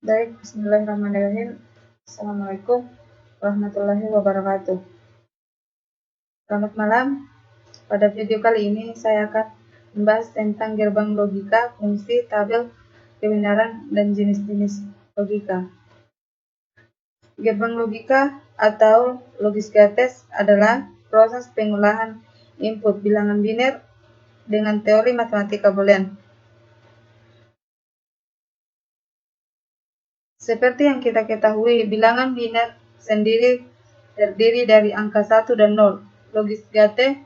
Baik, bismillahirrahmanirrahim. Assalamualaikum warahmatullahi wabarakatuh. Selamat malam. Pada video kali ini saya akan membahas tentang gerbang logika, fungsi, tabel kebenaran, dan jenis-jenis logika. Gerbang logika atau logisgates adalah proses pengolahan input bilangan biner dengan teori matematika boolean. Seperti yang kita ketahui, bilangan biner sendiri terdiri dari angka 1 dan 0. Logisgate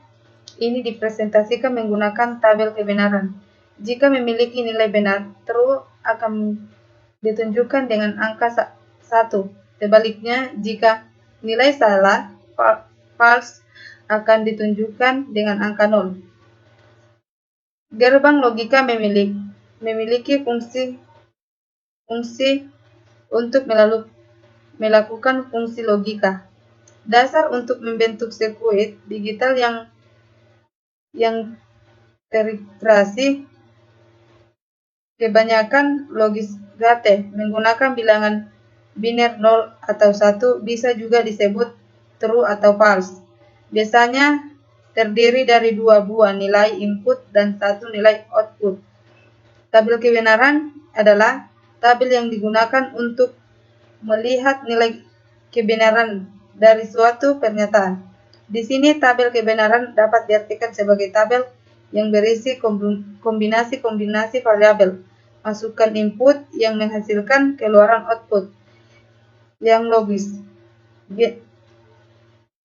ini dipresentasikan menggunakan tabel kebenaran. Jika memiliki nilai benar, true akan ditunjukkan dengan angka 1. Sebaliknya, jika nilai salah, false akan ditunjukkan dengan angka 0. Gerbang logika memiliki fungsi untuk melakukan fungsi logika. Dasar untuk membentuk sirkuit digital yang terintegrasi. Kebanyakan logisgate menggunakan bilangan biner 0 atau 1, bisa juga disebut true atau false. Biasanya terdiri dari 2 buah nilai input dan 1 nilai output. Tabel kebenaran adalah tabel yang digunakan untuk melihat nilai kebenaran dari suatu pernyataan. Di sini tabel kebenaran dapat diartikan sebagai tabel yang berisi kombinasi variabel, masukan input yang menghasilkan keluaran output yang logis.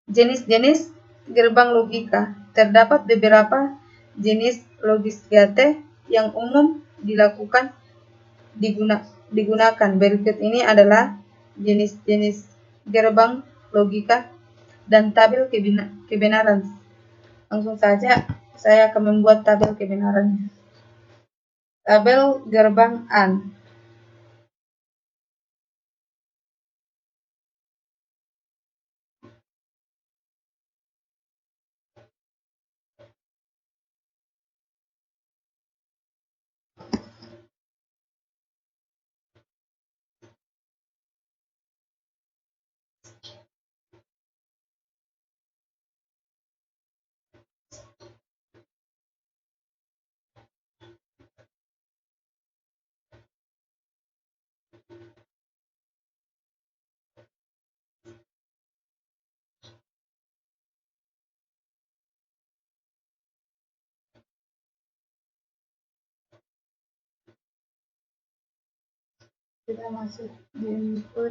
Jenis-jenis gerbang logika. Terdapat beberapa jenis logisgate yang umum digunakan. Berikut ini adalah jenis-jenis gerbang logika dan tabel kebenaran. Langsung saja saya akan membuat tabel kebenarannya. Tabel gerbang AND. Kita masuk di input.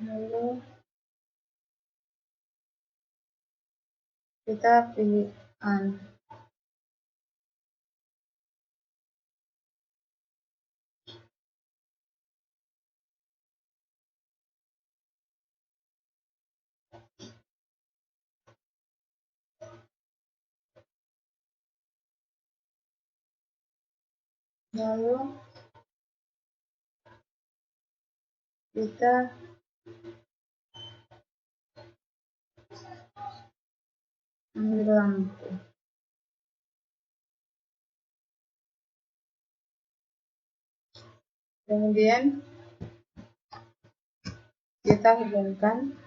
Lalu kita pilih AND. Lalu kita ambil lampu. Kemudian kita hubungkan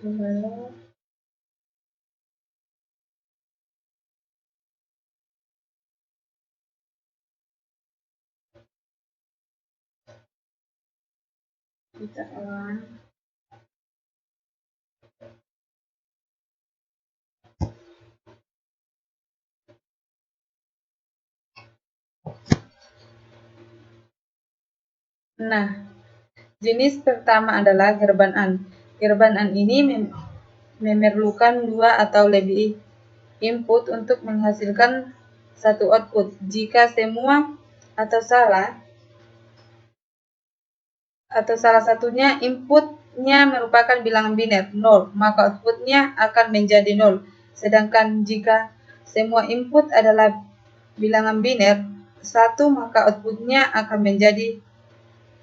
lalu kita on. Nah, jenis pertama adalah gerbang AND. Gerbang AND ini memerlukan dua atau lebih input untuk menghasilkan satu output. Jika semua atau salah satunya inputnya merupakan bilangan biner 0, maka outputnya akan menjadi 0. Sedangkan jika semua input adalah bilangan biner 1, maka outputnya akan menjadi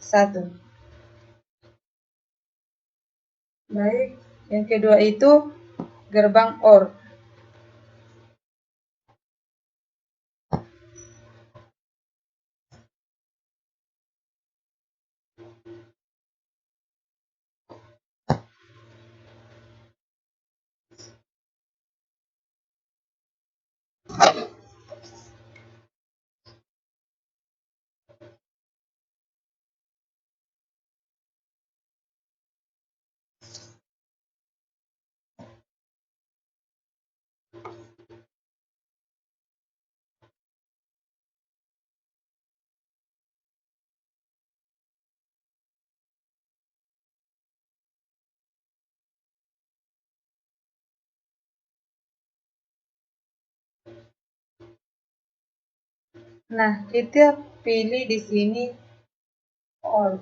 1. Baik, yang kedua itu gerbang OR. Nah, kita pilih di sini OR.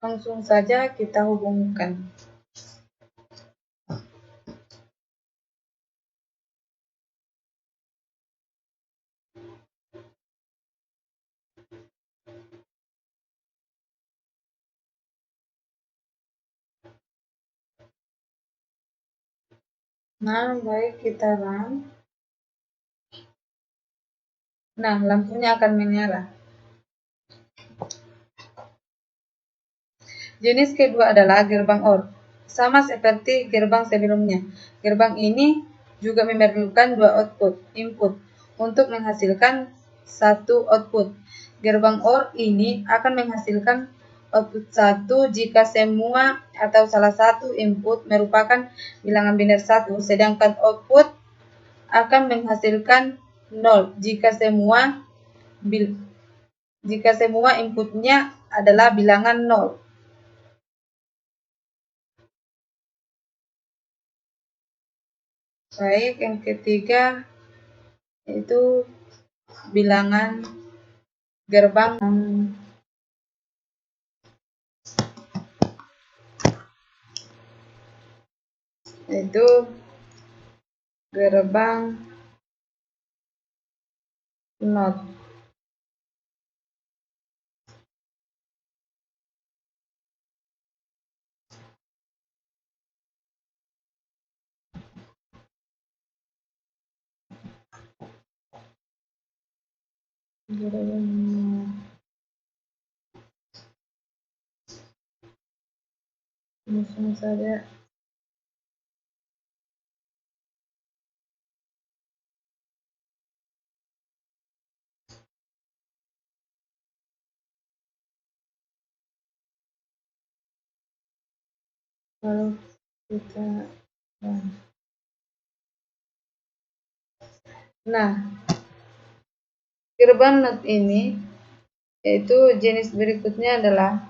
Langsung saja kita hubungkan. Nah, baik, kita run. Nah, lampunya akan menyala. Jenis kedua adalah gerbang OR. Sama seperti gerbang sebelumnya. Gerbang ini juga memerlukan dua input untuk menghasilkan satu output. Gerbang OR ini akan menghasilkan output 1 jika semua atau salah satu input merupakan bilangan biner 1, sedangkan output akan menghasilkan 0 jika semua inputnya adalah bilangan 0. Baik, yang ketiga itu bilangan gerbang itu gerbang NOT. Langsung saja kalau kita nah, gerbang NOT ini yaitu jenis berikutnya adalah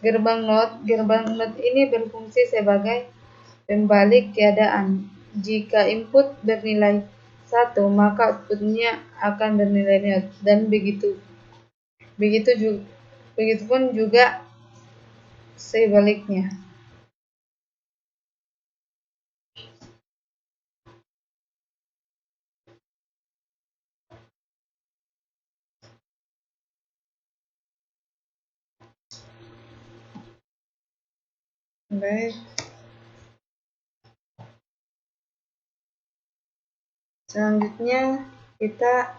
gerbang NOT. Gerbang NOT ini berfungsi sebagai pembalik keadaan. Jika input bernilai 1, maka outputnya akan bernilai nil, dan begitupun juga sebaliknya. Baik. Selanjutnya kita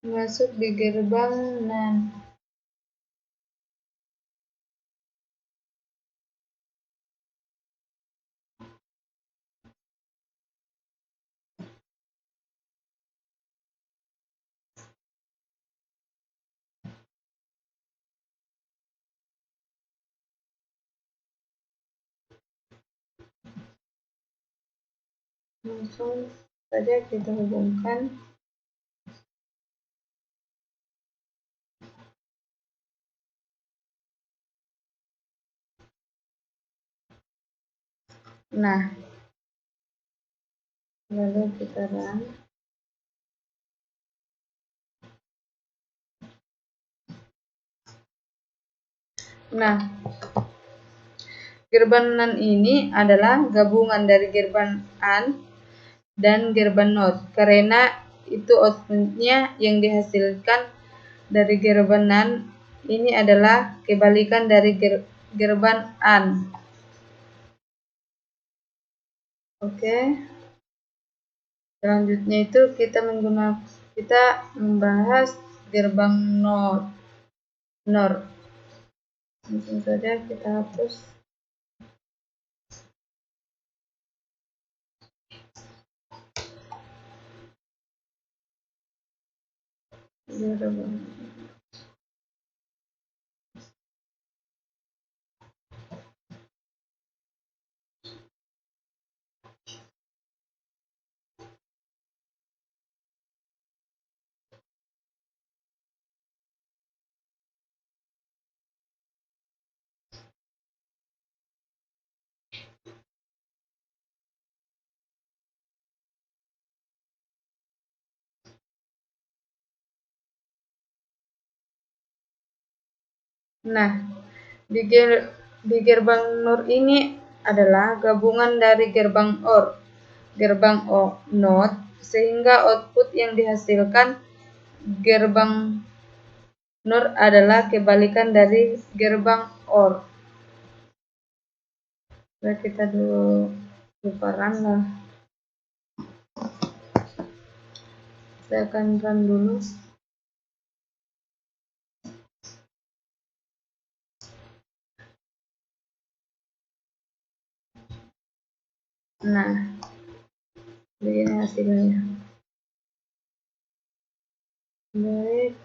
masuk di gerbang NAND. Langsung saja kita hubungkan. Nah, lalu kita run. Nah, gerbang NAND ini adalah gabungan dari gerbang AND dan gerbang NOT, karena itu outputnya yang dihasilkan dari gerbang NAND ini adalah kebalikan dari gerbang AND. Oke. Selanjutnya itu kita membahas gerbang NOR. Langsung saja kita hapus. Nah, di gerbang NOR ini adalah gabungan dari gerbang OR, gerbang NOT, sehingga output yang dihasilkan gerbang NOR adalah kebalikan dari gerbang OR. Nah, kita dulu buka run lah. Saya akan run dulu. Nah, begini hasilnya. Baik.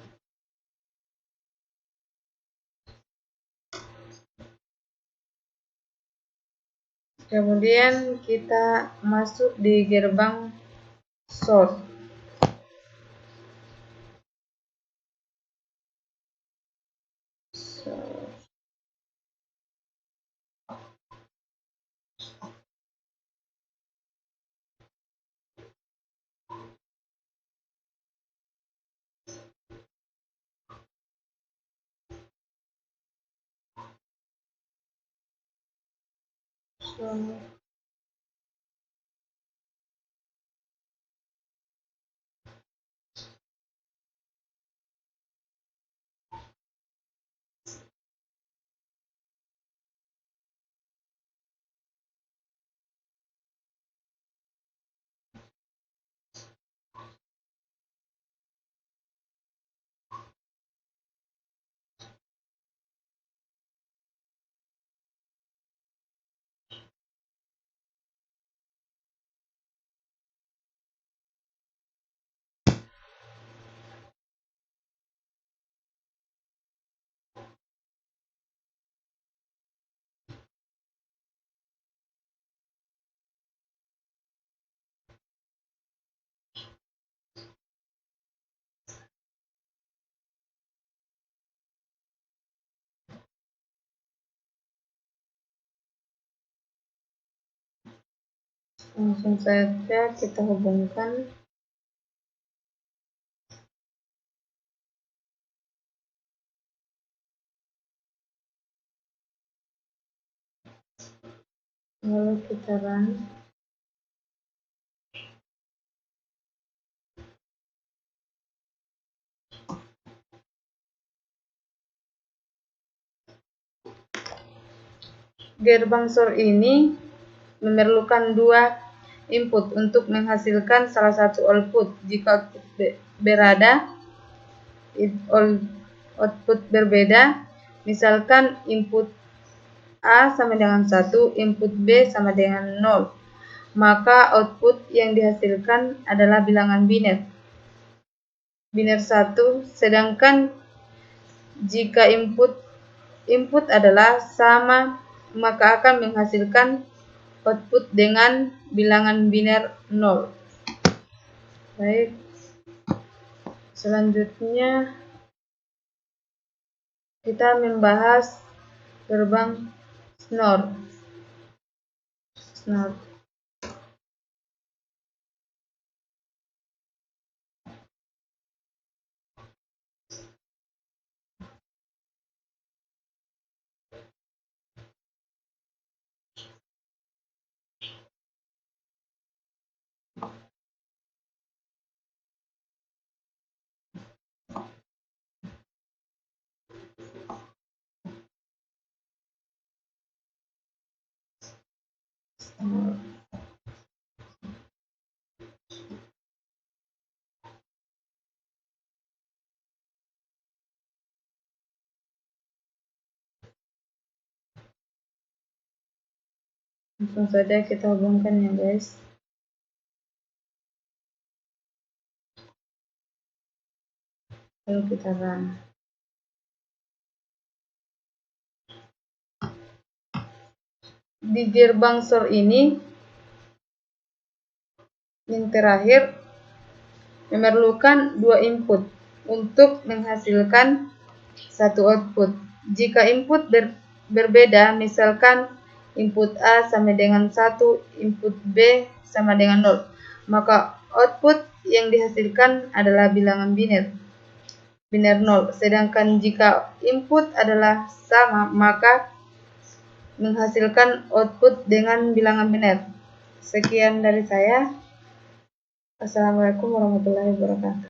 Kemudian kita masuk di gerbang sort. Langsung saja kita hubungkan. Lalu kita run. Gerbang SOR ini memerlukan dua input untuk menghasilkan salah satu output. Jika output berbeda, misalkan input A sama dengan 1, input B sama dengan 0, maka output yang dihasilkan adalah bilangan biner 1, sedangkan jika input adalah sama, maka akan menghasilkan output dengan bilangan biner 0. Baik, selanjutnya kita membahas gerbang SNOR. Langsung saja kita hubungkan ya guys. Lalu kita run. Di gerbang SOR ini yang terakhir memerlukan dua input untuk menghasilkan satu output. Jika input berbeda, misalkan input A sama dengan 1, input B sama dengan 0, maka output yang dihasilkan adalah bilangan biner 0. Sedangkan jika input adalah sama, maka menghasilkan output dengan bilangan biner. Sekian dari saya. Assalamualaikum warahmatullahi wabarakatuh.